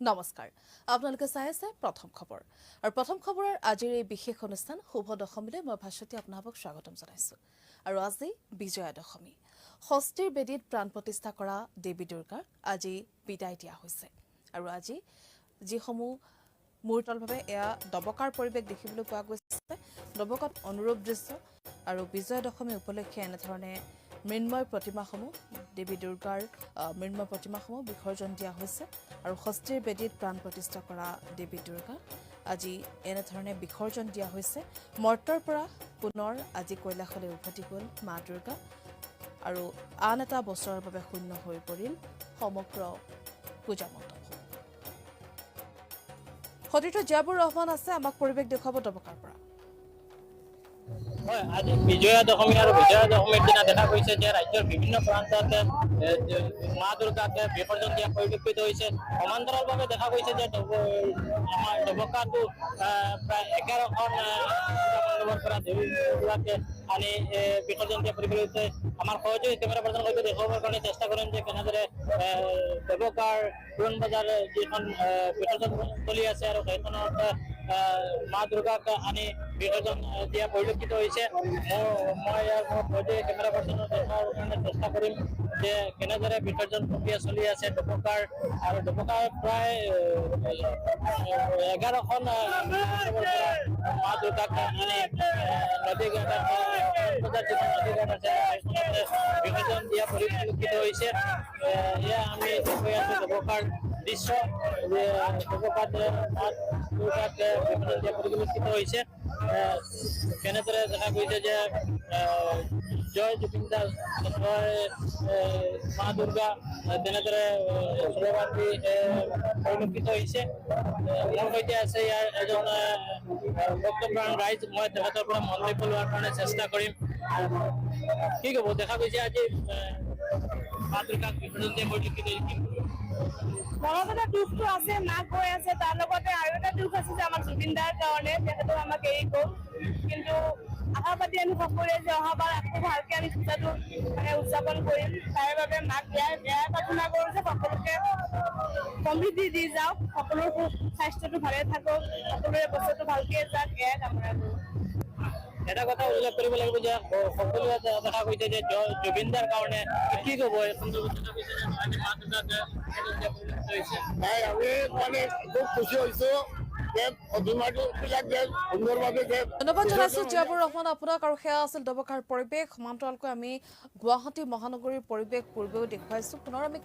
নমস্কাৰ আপোনালোকে চাই আছে প্ৰথম খবৰ আৰু প্ৰথম খবৰৰ আজিৰ এই বিশেষ অনুষ্ঠান শুভ দশমীলৈ মই ভাস্বতী আপোনাক স্বাগতম জনাইছো আৰু আজি বিজয়া দশমী ষষ্ঠীৰ বেদীত প্ৰাণ প্ৰতিষ্ঠা কৰা দেৱী দুৰ্গাৰ আজি বিদায় দিয়া হৈছে আৰু আজি যিসমূহ মুহূৰ্তলভাৱে এয়া দবকাৰ পৰিৱেশ দেখিবলৈ পোৱা গৈছে দবকত অনুৰূপ দৃশ্য আৰু বিজয়া দশমী উপলক্ষে এনেধৰণে মৃন্ময় প্ৰতিমাসমূহ দেৱী দুৰ্গাৰ মৃন্ময় প্ৰতিমাসমূহ বিসৰ্জন দিয়া হৈছে আৰু ষষ্ঠীৰ বেদীত প্ৰাণ প্ৰতিষ্ঠা কৰা দেৱী দুৰ্গা আজি এনেধৰণে বিসৰ্জন দিয়া হৈছে মৰ্তৰ পৰা পুনৰ আজি কৈলাশলৈ উভতি গ'ল মা দুৰ্গা আৰু আন এটা বছৰৰ বাবে শূন্য হৈ পৰিল সমগ্ৰ পূজা মণ্ডপ সতীৰ্থ জিয়াবুৰ ৰহমান আছে আমাক পৰিৱেশ দেখুৱাব দবকাৰ পৰা হয় আজি বিজয়া দশমী আৰু বিজয়া দশমীৰ দিনা দেখা গৈছে যে ৰাজ্যৰ বিভিন্ন প্ৰান্তত মা দুৰ্গাক বিসৰ্জন দিয়া পৰিলক্ষিত হৈছে সমান্তৰালভাৱে দেখা গৈছে যে আমাৰ দবকাটো প্ৰায় 11খন মণ্ডপৰ পৰা দেৱী দুৰ্গাক আনি বিসৰ্জন দিয়া পৰিলক্ষিত হৈছে আমাৰ সহযোগী কেমেৰা পাৰ্চনৰ সৈতে দেখুৱাবৰ কাৰণে চেষ্টা কৰিম যে কেনেদৰে দবকাৰ পুৰণ বজাৰ যিখন বিসৰ্জন চলি আছে আৰু সেইখনত মা দুৰ্গাক আনি বিসৰ্জন দিয়া পৰিলক্ষিত হৈছে মই ইয়াৰ সহযোগী কেমেৰা পাৰ্চনৰ দেখাৰ কাৰণে চেষ্টা কৰিম যে কেনেদৰে বিসৰ্জন প্ৰক্ৰিয়া চলি আছে দবকাৰ আৰু দবকাৰ প্ৰায় 11খন মা দুৰ্গাক আনি নদী ঘাটত বজাৰ যিখন নদী ঘাট আছে বিসৰ্জন দিয়া পৰিলক্ষিত হৈছে এয়া আমি দেখুৱাই আছো দবকাৰ দৃশ্য দবকাত মা দুৰ্গাক বিসৰ্জন দিয়া পৰিলক্ষিত হৈছে কেনেদৰে দেখা গৈছে যে জয় জুবিন দা জয় মা দুৰ্গা তেনেদৰে শ্লোগানটি পৰিলক্ষিত হৈছে মোৰ সৈতে আছে ইয়াৰ এজন ভক্তপ্ৰাণ ৰাইজ মই তেখেতৰ পৰা মন্তব্য লোৱাৰ কাৰণে চেষ্টা কৰিম কি ক'ব দেখা গৈছে আজি মা দুৰ্গাক বিসৰ্জন দিয়া পৰিলক্ষিত হৈছে মনত এটা দুখটো আছে মাক গৈ আছে তাৰ লগতে আৰু এটা দুখ আছে যে আমাৰ জুবিন দাৰ কাৰণে তেখেতে আমাক এৰি গ'ল কিন্তু আশাবাদী আমি সকলোৱে যে অহাবাৰ আকৌ ভালকে আমি পূজাটো উদযাপন কৰিম তাৰ বাবে মাক বেয়া প্ৰাৰ্থনা কৰোঁ যে সকলোকে সমৃদ্ধি দি যাওক সকলোৰ স্বাস্থ্যটো ভালে থাকক সকলোৰে বছৰটো ভালকে যাওক এয়াই কামনা কৰোঁ এটা কথা উল্লেখ কৰিব লাগিব যে সকলোৱে দেখা গৈছে যে জুবিনদাৰ কাৰণে কি ক'ব আমি মানে খুব খুশি হৈছো ধন্যবাদ জনাইছো জিয়াবুৰ ৰহমান আপোনাক আৰু সেয়া আছিল দবকাৰ পৰিৱেশ সমান্তৰালকৈ আমি গুৱাহাটী মহানগৰীৰ পৰিৱেশ পূৰ্বেও দেখুৱাইছো পুনৰ আমি